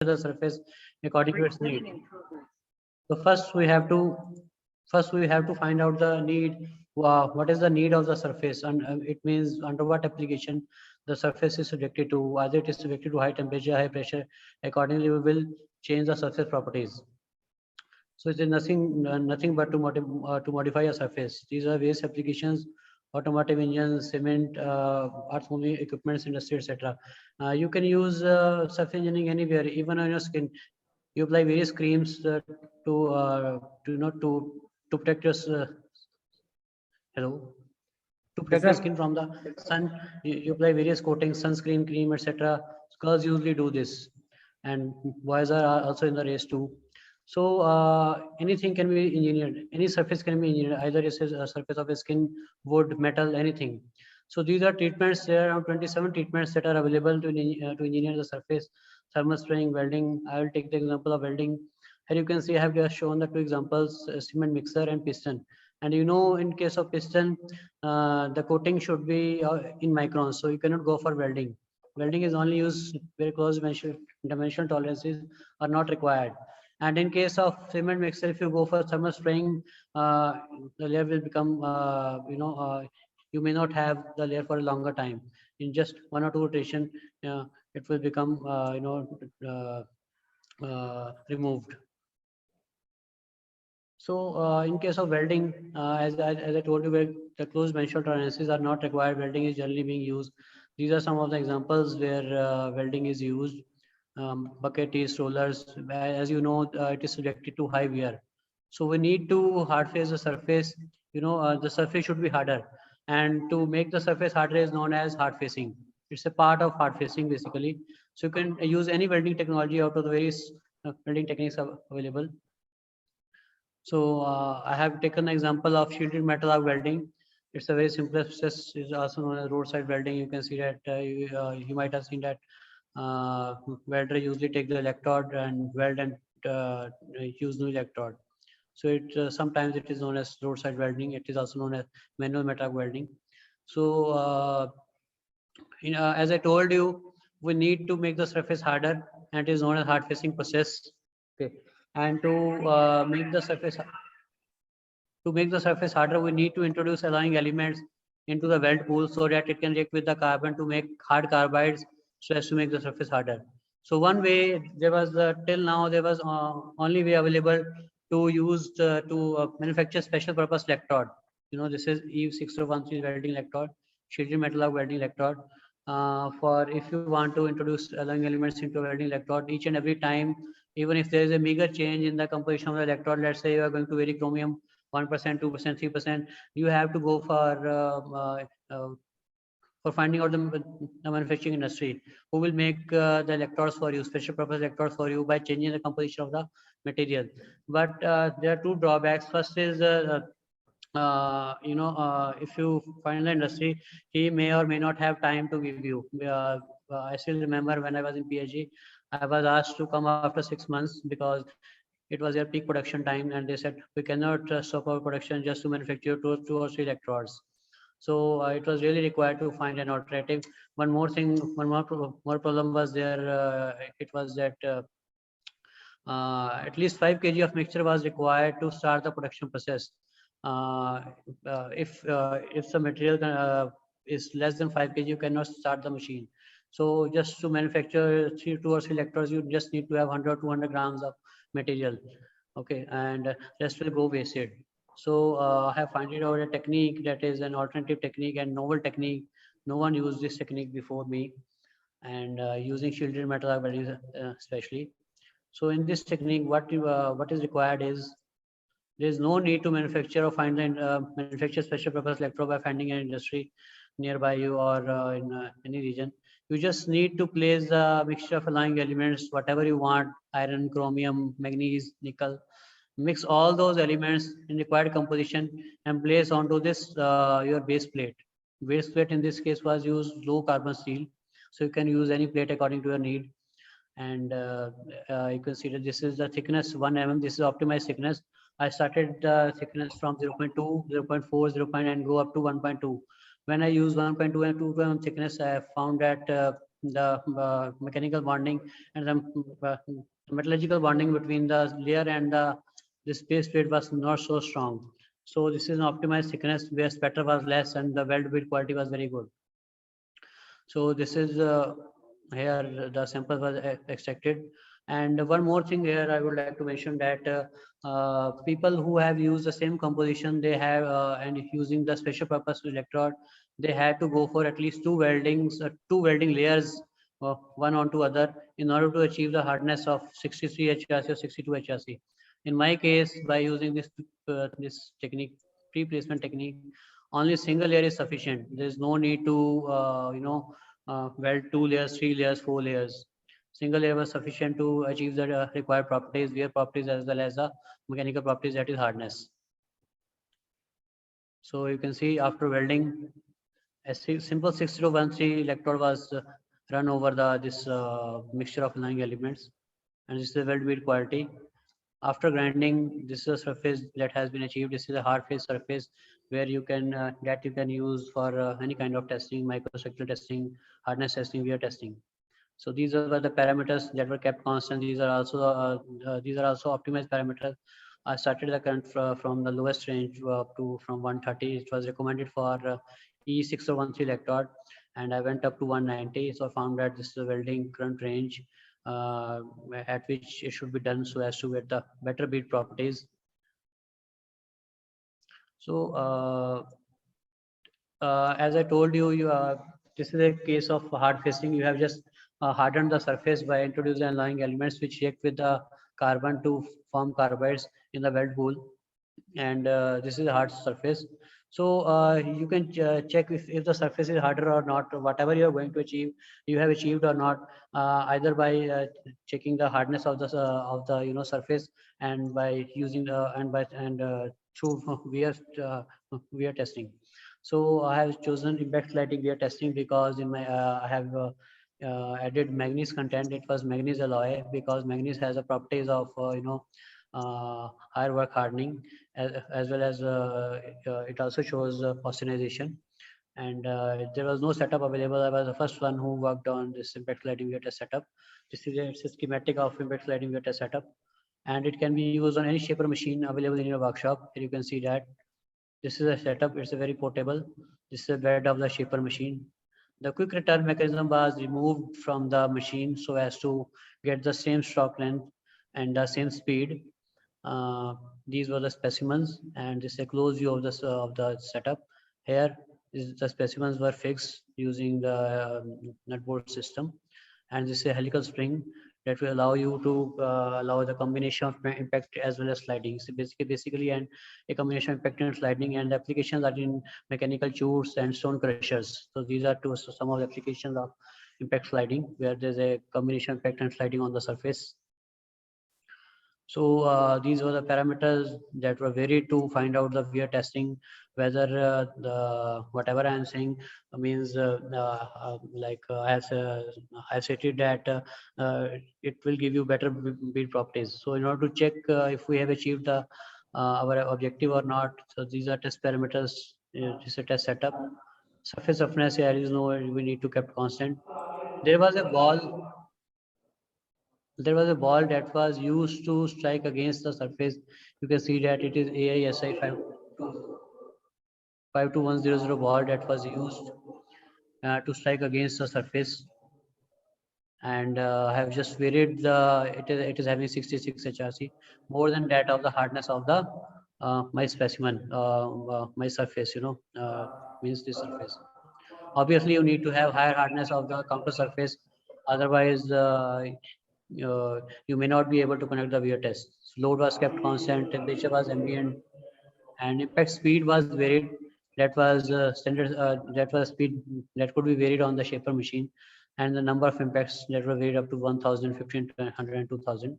the surface according to its need. So first we have to find out the need. What is the need of the surface, and it means under what application the surface is subjected to. Either it is subjected to high temperature, high pressure. Accordingly, we will change the surface properties. So it is nothing but to modify a surface. These are various applications: automotive engines, cement, earth moving equipments, industry, etc. You can use surface engineering anywhere, even on your skin. You apply various creams to protect your hello to Yes, protect your sir. skin from the sun. You apply various coatings, sunscreen, cream, etc. Girls usually do this, and boys are also in the race too. So anything can be engineered. Any surface can be engineered. Either it's a surface of a skin, wood, metal, anything. So these are treatments. There are around 27 treatments that are available to engineer the surface. Thermal spraying, welding. I will take the example of welding. Here you can see I have just shown the two examples: cement mixer and piston. And in case of piston, the coating should be in microns, so you cannot go for welding. Welding is only used very close dimensional tolerances are not required. And in case of cement mixer, if you go for thermal spraying, the layer will become, you may not have the layer for a longer time. In just one or two rotation, it will become, removed. So in case of welding, as I told you, where the closed dimensional tolerances are not required, welding is generally being used. These are some of the examples where welding is used. Bucket is rollers. As you know, it is subjected to high wear. So we need to hard face the surface. The surface should be harder. And to make the surface harder is known as hard facing. It's a part of hard facing basically. So you can use any welding technology out of the various welding techniques available. So I have taken an example of shielded metal arc welding. It's a very simple process. It's also known as roadside welding. You can see that you might have seen that welder usually take the electrode and weld and use new electrode. So sometimes it is known as roadside welding. It is also known as manual metal arc welding. So as I told you, we need to make the surface harder, and it is known as hard facing process. Okay, and to make the surface harder, we need to introduce alloying elements into the weld pool so that it can react with the carbon to make hard carbides so as to make the surface harder. So one way there was till now there was only way available to use to manufacture special purpose electrode. This is E6013 welding electrode, shielded metal arc welding electrode. For if you want to introduce alloying elements into a welding electrode, each and every time, even if there is a meager change in the composition of the electrode, let's say you are going to vary chromium 1%, 2%, 3%, you have to go for finding out the manufacturing industry who will make the electrodes for you, special purpose electrodes for you by changing the composition of the material. But there are two drawbacks. First is if you find the industry, he may or may not have time to give you. I still remember when I was in PhD, I was asked to come after 6 months because it was their peak production time, and they said we cannot stop our production just to manufacture two or three electrodes. So it was really required to find an alternative. One more thing, more problem was there. It was that at least 5 kg of mixture was required to start the production process. If the material is less than 5 kg, you cannot start the machine. So just to manufacture two or three electrodes, you just need to have 100 200 grams of material. Okay, and rest will go wasted. So I have found out a technique that is an alternative technique and novel technique. No one used this technique before me, and using shielded metal arc welding especially. So in this technique, what is required is there is no need to manufacture or manufacture special purpose electrode by finding an industry nearby you or in any region. You just need to place a mixture of alloying elements, whatever you want: iron, chromium, manganese, nickel. Mix all those elements in required composition and place onto this your base plate. Base plate in this case was used low carbon steel, so you can use any plate according to your need. And you can see that this is the thickness 1 mm. This is optimized thickness. I started the thickness from 0.2, 0.4, 0. And go up to 1.2. When I use 1.2 and 2 mm thickness, I have found that the mechanical bonding and the metallurgical bonding between the layer and this base plate was not so strong. So this is an optimized thickness where spatter was less and the weld build quality was very good. So this is here the sample was extracted. And one more thing here I would like to mention that people who have used the same composition, they have and using the special purpose electrode, they had to go for at least two welding layers, one onto other, in order to achieve the hardness of 63 HRC or 62 HRC. In my case, by using this technique, pre-placement technique, only single layer is sufficient. There is no need to weld 2 layers, 3 layers, 4 layers. Single layer was sufficient to achieve the required properties, wear properties, as well as the mechanical properties, that is hardness. So you can see after welding, a simple 6013 electrode was run over this mixture of alloying elements, and this is the weld bead quality. After grinding, this is a surface that has been achieved. This is a hard face surface where you can use for any kind of testing, microstructural testing, hardness testing, wear testing. So these are the parameters that were kept constant. These are also optimized parameters. I started the current from the lowest range up to from 130. It was recommended for E6013 electrode, and I went up to 190. So I found that this is a welding current range at which it should be done so as to get the better bead properties. So as I told you, this is a case of hard facing. You have just hardened the surface by introducing alloying elements which react with the carbon to form carbides in the weld pool, and this is a hard surface. So you can check if the surface is harder or not. Whatever you are going to achieve, you have achieved or not, either by checking the hardness of the surface, and by using the and through wear testing. So I have chosen impact sliding wear testing because in my I have added manganese content. It was manganese alloy because manganese has the properties of higher work hardening, as well as it also shows austenization. And there was no setup available. I was the first one who worked on this impact sliding wear test setup. This is a schematic of impact sliding wear test setup, and it can be used on any shaper machine available in your workshop. Here you can see that this is a setup. It's a very portable. This is a bed of the shaper machine. The quick return mechanism was removed from the machine so as to get the same stroke length and the same speed. These were the specimens, and this is a close view of the setup. Here is the specimens were fixed using the nut bolt system, and this is a helical spring that will allow you to allow the combination of impact as well as sliding. So basically, and a combination of impact and sliding, and the applications are in mechanical tubes and stone crushers. So these are some of the applications of impact sliding, where there's a combination of impact and sliding on the surface. So these were the parameters that were varied to find out the wear testing, whether the whatever I am saying means I have stated that it will give you better build properties. So in order to check if we have achieved our objective or not, so these are test parameters. This is a test setup. Surface roughness, there is no, we need to keep constant. There was a ball that was used to strike against the surface. You can see that it is AISI 52100 ball that was used to strike against the surface, and I have just varied it is having 66 HRC, more than that of the hardness of the my specimen, my surface, means this surface. Obviously, you need to have higher hardness of the counter surface, otherwise you may not be able to conduct the wear test. Load was kept constant, temperature was ambient, and impact speed was varied. That was standard. That was speed that could be varied on the shaper machine, and the number of impacts that were varied up to 1,000, 15, 100, and 2,000.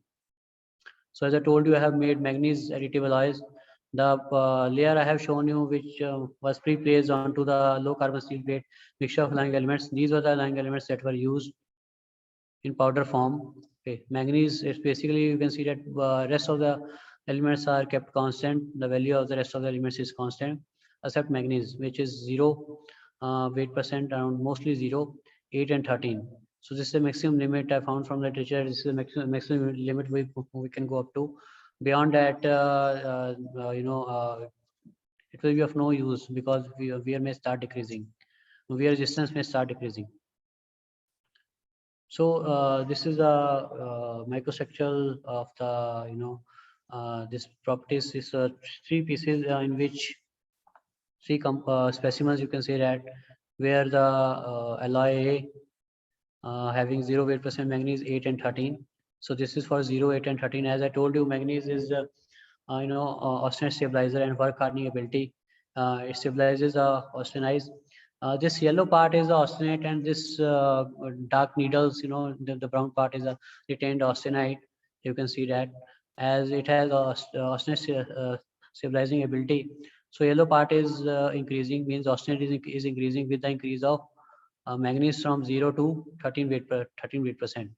So as I told you, I have made manganese additive alloys. The layer I have shown you, which was pre-placed onto the low carbon steel plate mixture of alloying elements. These were the alloying elements that were used in powder form. Okay, manganese, it's basically, you can see that rest of the elements are kept constant. The value of the rest of the elements is constant, except manganese, which is 0 weight percent, around mostly 0, 8 and 13. So this is the maximum limit I found from the literature. This is the maximum limit we can go up to. Beyond that, it will be of no use because wear may start decreasing. Wear resistance may start decreasing. So this is a microstructure of the this properties is three pieces in which three specimens you can say that where the alloy A having 0 weight% manganese 8 and 13. So this is for 0, 8 and 13. As I told you, manganese is austenite stabilizer and work hardening ability. It stabilizes austenize. This yellow part is the austenite and this dark needles, the brown part is a retained austenite. You can see that as it has austenite stabilizing ability. So yellow part is increasing, means austenite is increasing with the increase of manganese from 0 to 13 weight percent.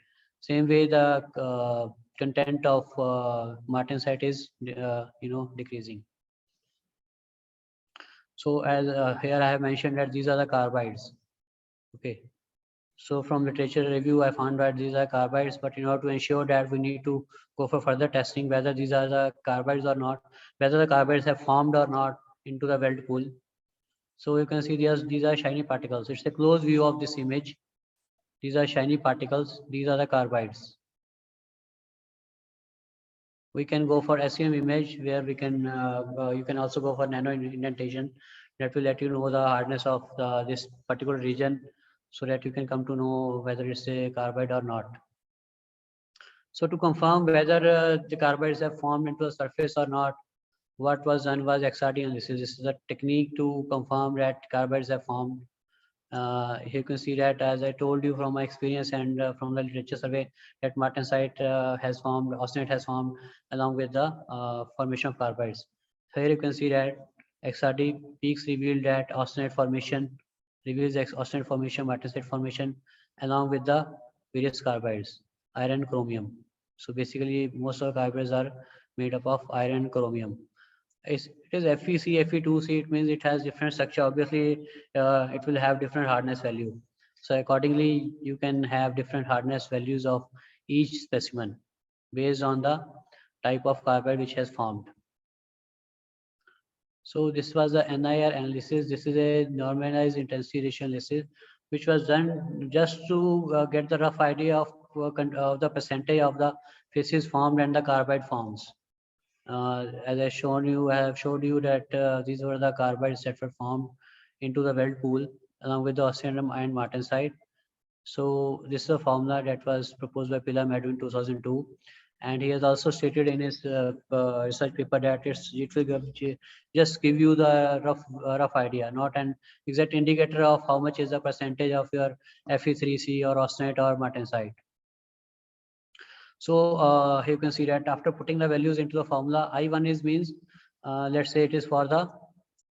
Same way the content of martensite is decreasing. So as here I have mentioned that these are the carbides. Okay. So from literature review, I found that these are carbides, but in order to ensure that we need to go for further testing whether these are the carbides or not, whether the carbides have formed or not into the weld pool. So you can see these are shiny particles. It's a close view of this image. These are shiny particles. These are the carbides. We can go for SEM image where we can you can also go for nano indentation that will let you know the hardness of this particular region so that you can come to know whether it's a carbide or not. So to confirm whether the carbides have formed into a surface or not, what was done was XRD analysis. This is a technique to confirm that carbides have formed. You can see that as I told you from my experience and from the literature survey that martensite has formed, austenite has formed along with the formation of carbides. So here you can see that XRD peaks revealed that austenite formation reveals austenite formation, martensite formation along with the various carbides, iron, chromium. So basically most of the carbides are made up of iron, chromium. It is FEC, Fe2C, it means it has different structure. Obviously, it will have different hardness value. So accordingly, you can have different hardness values of each specimen based on the type of carbide which has formed. So this was the NIR analysis. This is a normalized intensity ratio analysis, which was done just to get the rough idea of the percentage of the faces formed and the carbide forms. As I have showed you that these were the carbides that were formed into the weld pool along with the osmium and martensite. So this is a formula that was proposed by Pilar Madhu in 2002. And he has also stated in his research paper that it will just give you the rough idea, not an exact indicator of how much is the percentage of your Fe3C or austenite or martensite. So you can see that after putting the values into the formula, I1 is means, let's say it is for the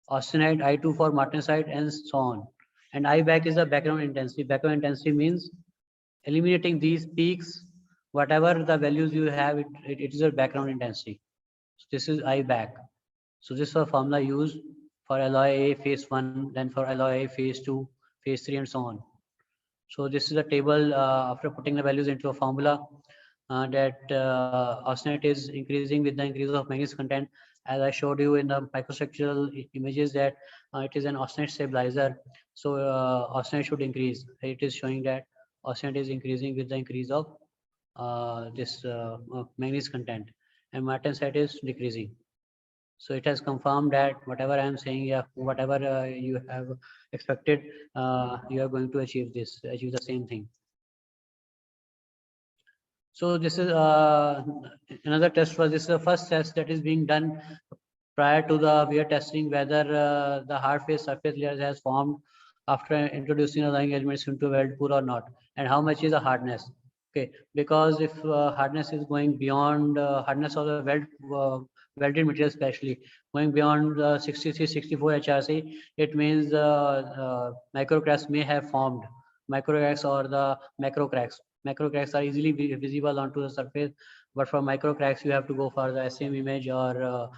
austenite, I2 for martensite and so on. And I back is the background intensity. Background intensity means eliminating these peaks, whatever the values you have, it is your background intensity. So this is I back. So this is a formula used for alloy A phase 1, then for alloy A phase 2, phase 3 and so on. So this is a table after putting the values into a formula that austenite is increasing with the increase of manganese content. As I showed you in the microstructural images that it is an austenite stabilizer. So austenite should increase. It is showing that austenite is increasing with the increase of this manganese content, and martensite is decreasing. So it has confirmed that whatever I am saying, yeah, whatever you have expected, you are going to achieve the same thing. So this is another test for this is the first test that is being done prior to the wear testing whether the hard face surface layer has formed after introducing alloying elements into weld pool or not, and how much is the hardness. Okay, because if hardness is going beyond hardness of the welded material, especially going beyond 63, 64 HRC, it means micro cracks may have formed, micro cracks or the macro cracks. Macro cracks are easily visible onto the surface, but for micro cracks you have to go for the SEM image or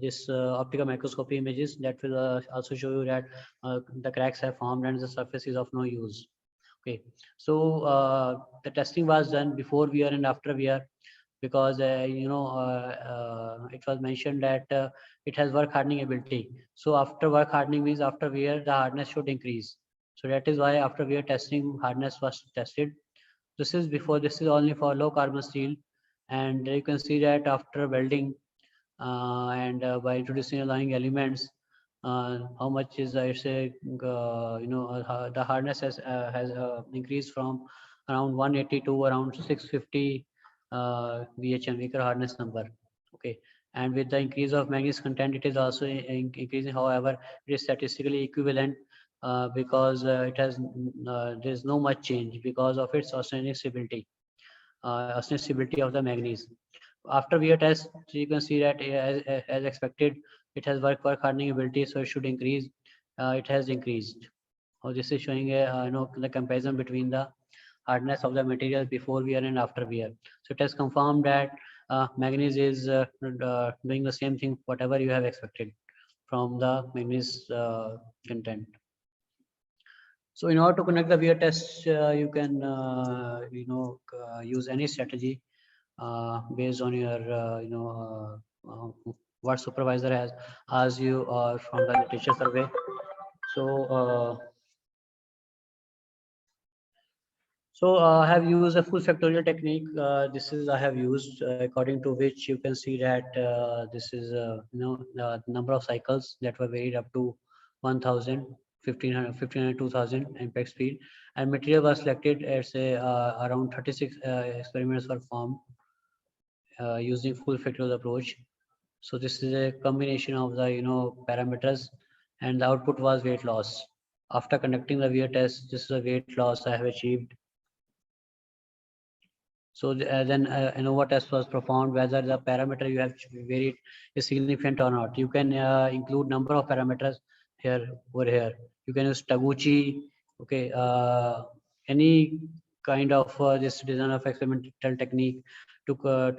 this optical microscopy images that will also show you that the cracks have formed and the surface is of no use. Okay, so the testing was done before wear and after wear, because it was mentioned that it has work hardening ability. So after work hardening means after wear the hardness should increase. So that is why after wear testing hardness was tested. This is before, this is only for low carbon steel, and you can see that after welding and by introducing alloying elements, how much is it's a the hardness has increased from around 180 to around 650 VHM, weaker hardness number. Okay, and with the increase of manganese content, it is also increasing. However, it is statistically equivalent because there is no much change because of its arsenic stability, arsenic stability of the manganese. After wear test, you can see that as expected, it has work hardening ability, so it should increase. It has increased. Oh, this is showing a the comparison between the hardness of the material before wear and after wear. So it has confirmed that manganese is doing the same thing whatever you have expected from the manganese content. So in order to connect the wear test, you can use any strategy based on your what supervisor has asked you or from the literature survey. So I have used a full factorial technique. This is I have used according to which you can see that this is the number of cycles that were varied up to 1000, 1500, 1500, 2000 impact speed, and material was selected as a around 36 experiments were formed using full factorial approach. So this is a combination of the parameters, and the output was weight loss. After conducting the wear test, this is a weight loss I have achieved. So then ANOVA test was performed whether the parameter you have varied is significant or not. You can include number of parameters here over here. You can use Taguchi, okay, any kind of this design of experimental technique to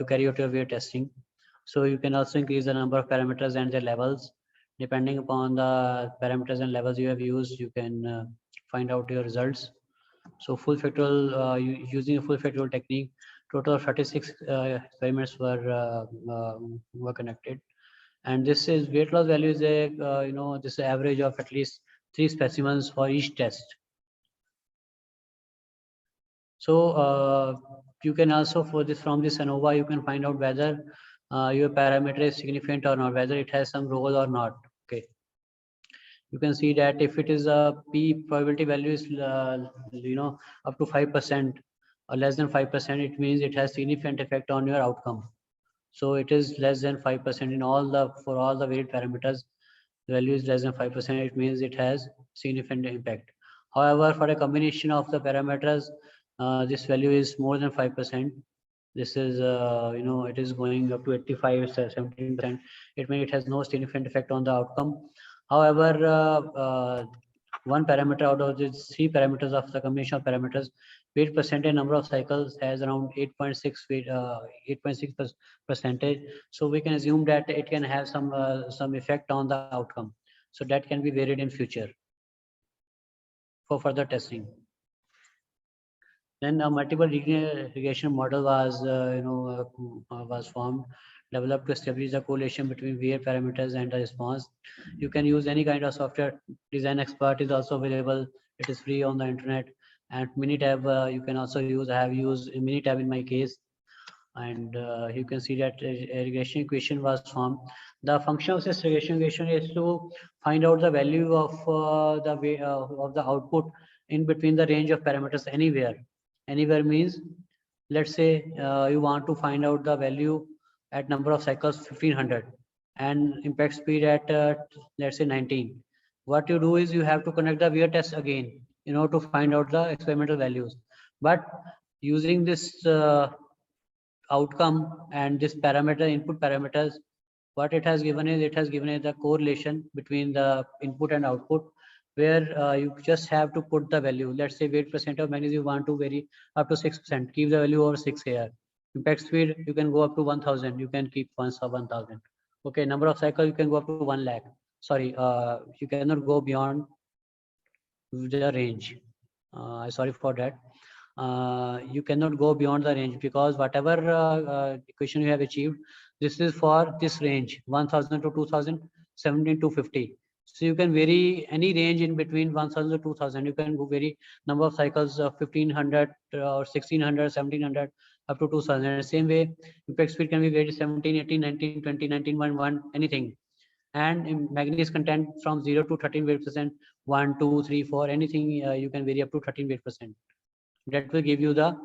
carry out your wear testing. So you can also increase the number of parameters and their levels. Depending upon the parameters and levels you have used, you can find out your results. So full factorial, using a full factorial technique, total of 36 experiments were conducted, and this is weight loss value is a this is average of at least 3 specimens for each test. So you can also for this from this ANOVA you can find out whether your parameter is significant or not, whether it has some role or not. Okay, you can see that if it is a p probability value is up to 5% or less than 5%, it means it has significant effect on your outcome. So it is less than 5% in all the for all the varied parameters. The value is less than 5%. It means it has significant impact. However, for a combination of the parameters, this value is more than 5%. This is it is going up to 85, 17%. It means it has no significant effect on the outcome. However, one parameter out of these 3 parameters of the combination of parameters, weight percentage number of cycles has around 8.6 weight, 8.6 percentage. So we can assume that it can have some effect on the outcome. So that can be varied in future for further testing. Then a multiple regression model was was formed, developed to establish the correlation between wear parameters and the response. You can use any kind of software. Design Expert is also available. It is free on the internet. And Minitab you can also use. I have used Minitab in my case, and you can see that a regression equation was formed. The function of this regression equation is to find out the value of the way of the output in between the range of parameters anywhere. Anywhere means, let's say you want to find out the value at number of cycles 1500 and impact speed at let's say 19. What you do is you have to connect the wear test again in order to find out the experimental values. But using this outcome and this parameter input parameters, what it has given is it has given the correlation between the input and output, where you just have to put the value. Let's say weight percent of magnesium you want to vary up to 6%, keep the value over 6 here. Impact speed you can go up to 1000, you can keep 1000. Okay, number of cycles you can go up to 1 lakh. Sorry, you cannot go beyond the range. Sorry for that. You cannot go beyond the range, because whatever equation you have achieved, this is for this range 1000 to 2000, 17 to 50. So you can vary any range in between 1000 to 2000. You can go vary number of cycles of 1500 or 1600, 1700 up to 2000. Same way, impact speed can be varied 17, 18, 19, 20, 19.1, anything. And in manganese content from 0 to 13 weight percent, 1, 2, 3, 4, anything you can vary up to 13 weight percent. That will give you the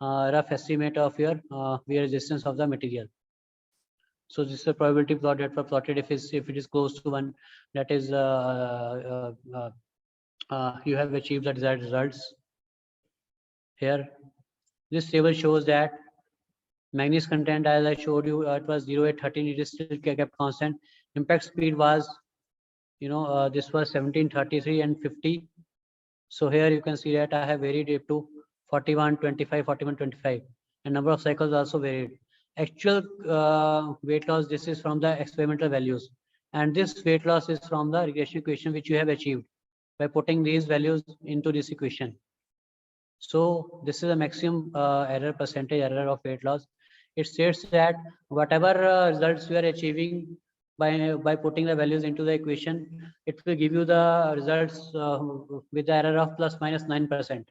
rough estimate of your wear resistance of the material. So this is a probability plot that was plotted. If it is close to 1, that is you have achieved the desired results. Here, this table shows that manganese content, as I showed you, it was 0 at 13. It is still kept constant. Impact speed was, this was 1733 and 50. So here you can see that I have varied it to 41, 25, 41, 25, and number of cycles also varied. Actual weight loss, this is from the experimental values, and this weight loss is from the regression equation which you have achieved by putting these values into this equation. So this is a maximum error, percentage error of weight loss. It states that whatever results you are achieving by putting the values into the equation, it will give you the results with the error of plus minus 9%.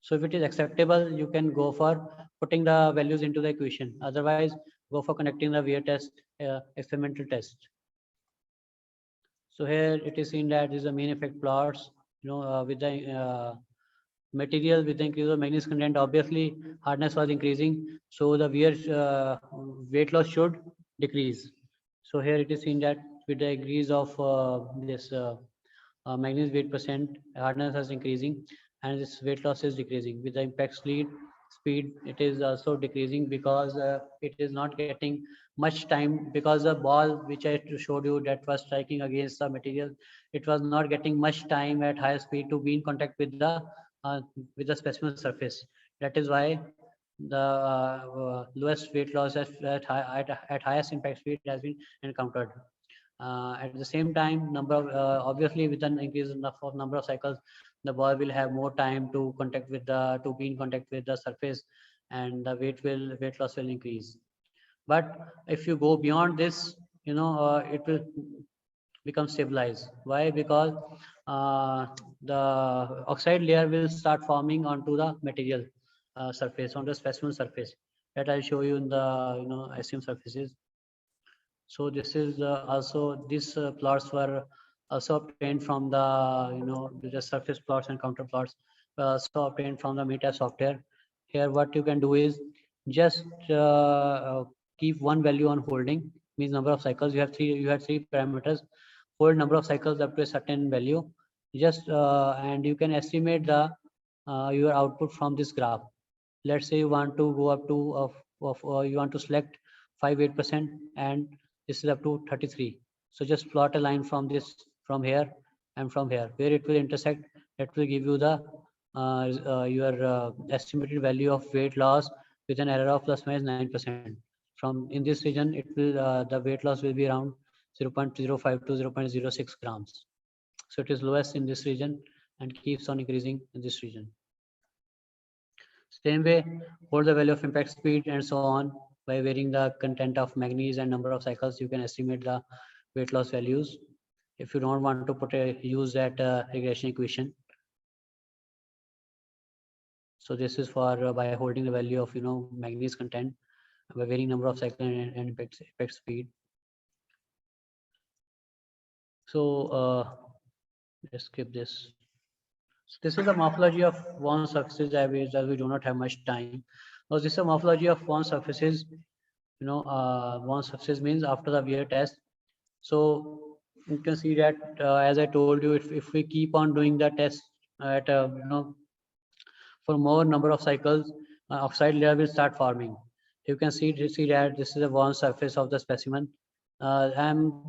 So if it is acceptable, you can go for putting the values into the equation. Otherwise, go for conducting the wear test, experimental test. So here it is seen that this is the main effect plots. With the material, with the increase of manganese content, obviously hardness was increasing, so the wear weight loss should decrease. So here it is seen that with the increase of this manganese weight percent, hardness is increasing, and this weight loss is decreasing. With the impact speed, it is also decreasing, because it is not getting much time, because the ball which I showed you that was striking against the material, it was not getting much time at high speed to be in contact with the specimen surface. That is why the lowest weight loss at highest impact speed has been encountered. At the same time, obviously with an increase in of number of cycles, the ball will have more time to be in contact with the surface, and the weight loss will increase. But if you go beyond this, it will become stabilized. Why? Because the oxide layer will start forming onto the material surface, on the specimen surface, that I'll show you in the SEM surfaces. So this is also these plots were also obtained from the surface plots and counter plots were also obtained from the meta software. Here what you can do is just keep one value on holding, means number of cycles. You have three parameters. Hold number of cycles up to a certain value, just and you can estimate the your output from this graph. Let's say you want to go up to you want to select 5-8%, and this is up to 33. So just plot a line from from here and from here, where it will intersect. That will give you the your estimated value of weight loss with an error of plus minus 9%. From in this region, it will the weight loss will be around 0.05 to 0.06 grams. So it is lowest in this region and keeps on increasing in this region. Same way, hold the value of impact speed and so on. By varying the content of manganese and number of cycles, you can estimate the weight loss values. If you don't want to use that regression equation. So this is for by holding the value of manganese content by varying number of cycles and impact speed. So let's skip this. So this is the morphology of worn surfaces, as we do not have much time. Now this is the morphology of worn surfaces. Worn surfaces means after the wear test. So you can see that as I told you, if we keep on doing the test at for more number of cycles, oxide layer will start forming. You can see that this is a worn surface of the specimen. I'm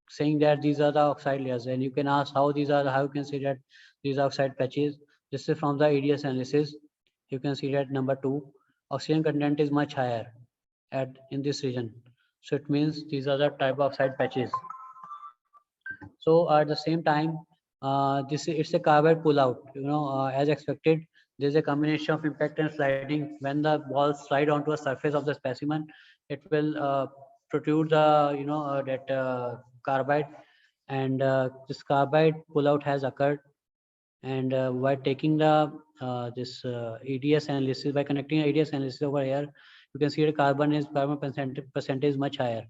saying that these are the oxide layers, and you can ask how you can see that these are oxide patches. This is from the EDS analysis. You can see that number 2, oxygen content is much higher in this region. So it means these are the type of oxide patches. So at the same time, This is it's a carbide pull out. As expected, there's a combination of impact and sliding. When the balls slide onto a surface of the specimen, it will protrude the that carbide, and this carbide pull out has occurred. And by taking the this EDS analysis, by connecting EDS analysis over here, you can see the carbon percentage is much higher.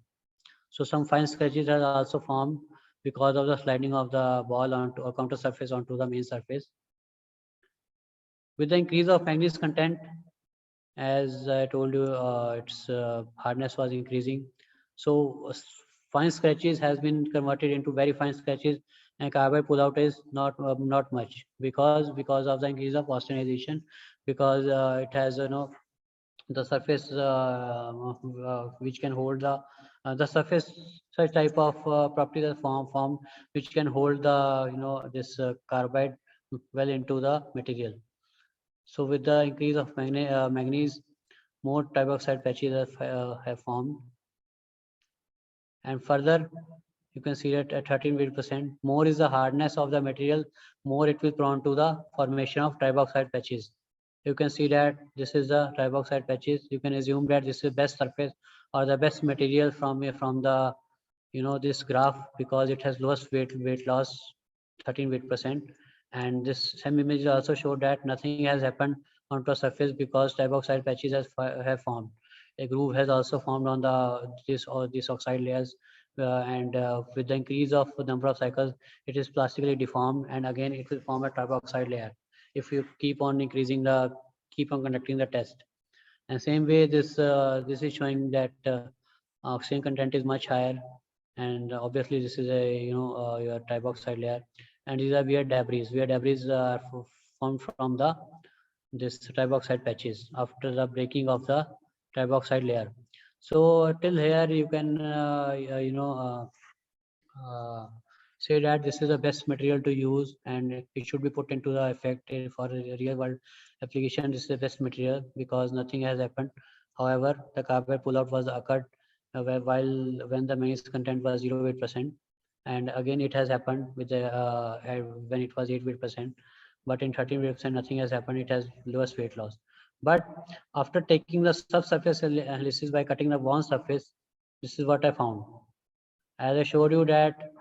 So some fine scratches are also formed because of the sliding of the ball onto a counter surface onto the main surface. With the increase of manganese content, as I told you, its hardness was increasing. So fine scratches has been converted into very fine scratches, and carbide pullout is not much because of the increase of austenization, because it has the surface which can hold the surface such type of property that form which can hold the this carbide well into the material. So with the increase of manganese, more triboxide patches have formed. And further, you can see that at 13% more is the hardness of the material, more it will prone to the formation of triboxide patches. You can see that this is the triboxide patches. You can assume that this is best surface or the best material from the this graph, because it has lowest weight loss, 13%. And this same image also showed that nothing has happened onto a surface because triboxide patches have formed. A groove has also formed on the this oxide layers, and with the increase of the number of cycles, it is plastically deformed, and again it will form a triboxide layer if you keep on conducting the test. And same way, this is showing that oxygen content is much higher, and obviously this is a your triboxide layer. And these are weird debris. Weird debris are formed from the this triboxide patches after the breaking of the triboxide layer. So till here you can uh, say that this is the best material to use, and it should be put into the effect for a real world application. This is the best material because nothing has happened. However, the carbide pullout was occurred while when the manganese content was 0.8%, and again it has happened with the when it was 8%. But in 13% nothing has happened. It has lowest weight loss. But after taking the subsurface analysis by cutting the bond surface, this is what I found. As I showed you that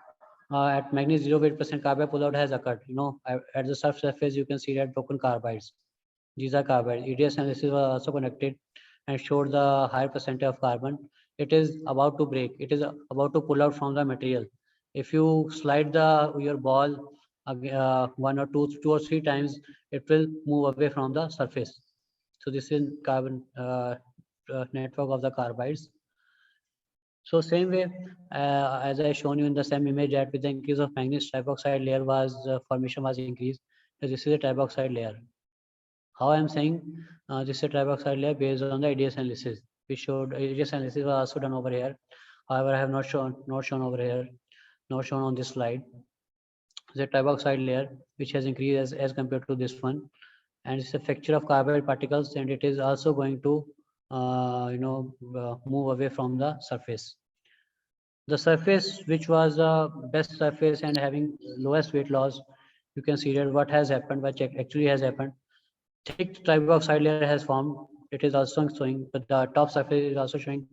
at manganese 0.8% carbide pullout has occurred. At the subsurface, you can see that broken carbides. These are carbides. EDS analysis was also conducted and showed the higher percentage of carbon. It is about to break. It is about to pull out from the material. If you slide your ball one or two or three times, it will move away from the surface. So this is carbon network of the carbides. So same way, as I shown you in the same image, that with the increase of manganese, triboxide layer formation was increased. So this is a triboxide layer. How I am saying this is a triboxide layer based on the ADS analysis. We showed ADS analysis was also done over here. However, I have not shown over here, not shown on this slide. The triboxide layer which has increased as compared to this one, and it's a fracture of carbide particles, and it is also going to move away from the surface. The surface which was the best surface and having lowest weight loss, you can see that what has happened, what actually has happened. Thick triboxide layer has formed. It is also showing, but the top surface is also showing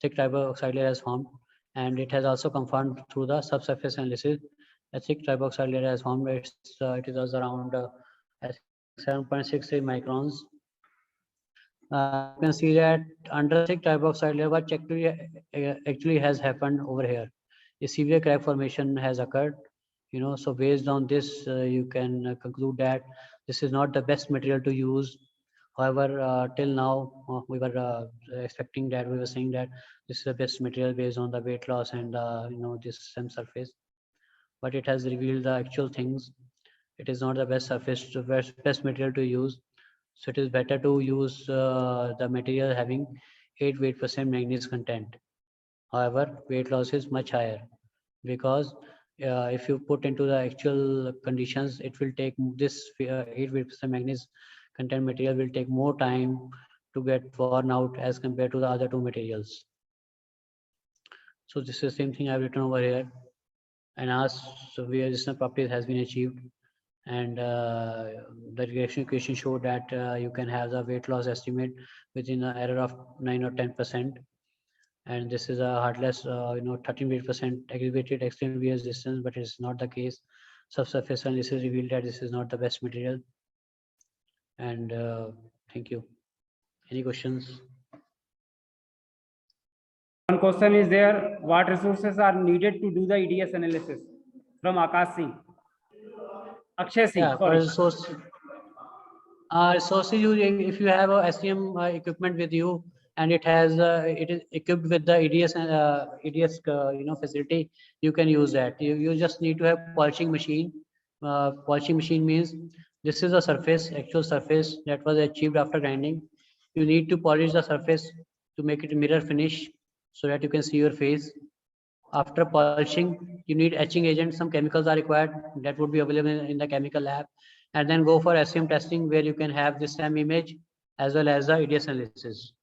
thick triboxide layer has formed, and it has also confirmed through the subsurface analysis. A thick triboxide layer has formed. It is also around I think 7.63 microns. You can see that under the thick triboxide layer, what actually has happened over here. A severe crack formation has occurred. So based on this, you can conclude that this is not the best material to use. However, till now, we were expecting that, we were saying that this is the best material based on the weight loss and this same surface. But it has revealed the actual things. It is not the best surface, best material to use. So it is better to use the material having 8% manganese content. However, weight loss is much higher because if you put into the actual conditions, it will take this 8% manganese content material will take more time to get worn out as compared to the other two materials. So this is the same thing I've written over here. and ask where this property has been achieved. And the regression equation showed that you can have the weight loss estimate within an error of 9 or 10%. And this is a heartless, 13% aggregated extreme wear distance, but it's not the case. Subsurface analysis revealed that this is not the best material. And thank you. Any questions? One question is there: what resources are needed to do the EDS analysis? From Akash Singh. Akshay Singh, Yeah, sorry. for sources, if you have a SEM equipment with you and it is equipped with the EDS facility, you can use that. You just need to have polishing machine. Polishing machine means this is a surface, actual surface that was achieved after grinding. You need to polish the surface to make it mirror finish so that you can see your face. After polishing, you need etching agent. Some chemicals are required that would be available in the chemical lab. And then go for SEM testing where you can have the SEM image as well as the EDS analysis.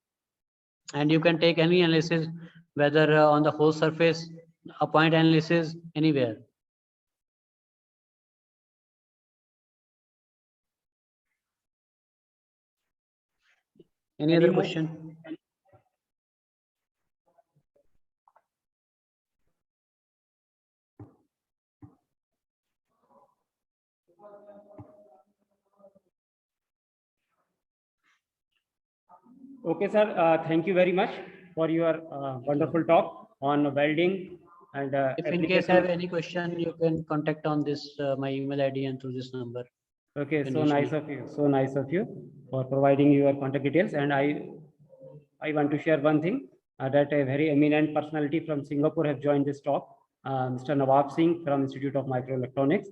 And you can take any analysis, whether on the whole surface, a point analysis, anywhere. Any other question? Okay, sir. Thank you very much for your wonderful talk on welding and if in case you have any question, you can contact on this my email ID and through this number. Okay, so nice of you. So nice of you for providing your contact details. And I want to share one thing that a very eminent personality from Singapore have joined this talk. Mr. Nawab Singh from Institute of Microelectronics.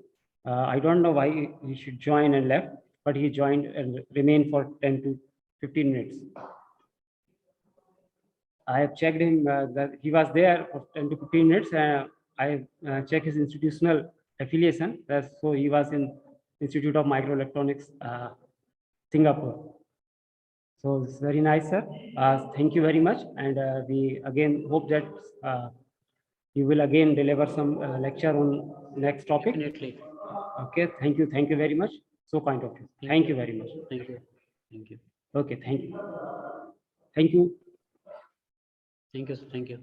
I don't know why he should join and left, but he joined and remained for 10 to 15 minutes. I have checked him that he was there for 10 to 15 minutes. I checked his institutional affiliation. So he was in Institute of Microelectronics, Singapore. So it's very nice, sir. Thank you very much. And we again hope that you will again deliver some lecture on next topic. Definitely. Okay. Thank you. Thank you very much. So kind of you. Thank you very much. Thank you. Thank you. Okay. Thank you. Thank you. Thank you. Thank you.